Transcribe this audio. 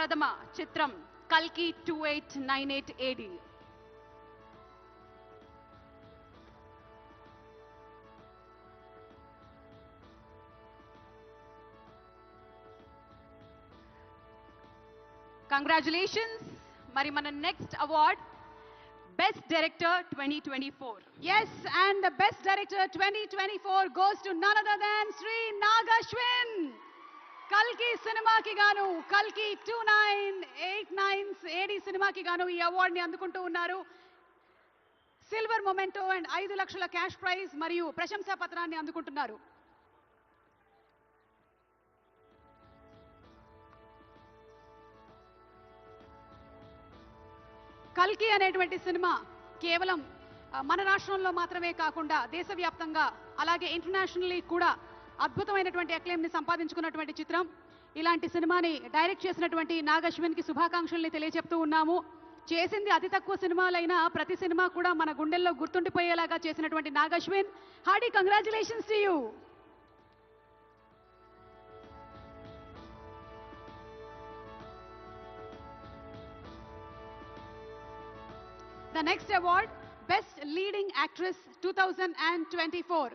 ప్రథమ చిత్రం కల్కి 2898 AD. Congratulations! Mari mana next award, Best Director 2024. Yes, and the Best Director 2024 goes to none other than Sri Nagashwin. Kalki cinema ki gaanu, Kalki 2989 AD cinema ki gaanu ee award ni andukuntu unnaru. Silver Memento and 5 lakshula cash prize mariyu prashamsa patranni andukuntunnaru. కల్కి అనేటువంటి cinema కేవలం మన రాష్ట్రంలో మాత్రమే కాకుండా దేశవ్యాప్తంగా అలాగే internationally కూడా అద్భుతమైనటువంటి అక్లెయిమ్ ని సంపాదించుకున్నటువంటి చిత్రం. ఇలాంటి సినిమాని డైరెక్ట్ చేసినటువంటి నాగశ్విన్ కి శుభాకాంక్షల్ని తెలియజెప్తూ ఉన్నాము. చేసింది అతి తక్కువ సినిమాలైనా ప్రతి సినిమా కూడా మన గుండెల్లో గుర్తుండిపోయేలాగా చేసినటువంటి Nag Ashwin, hearty congratulations to you. The next award, Best Leading Actress 2024.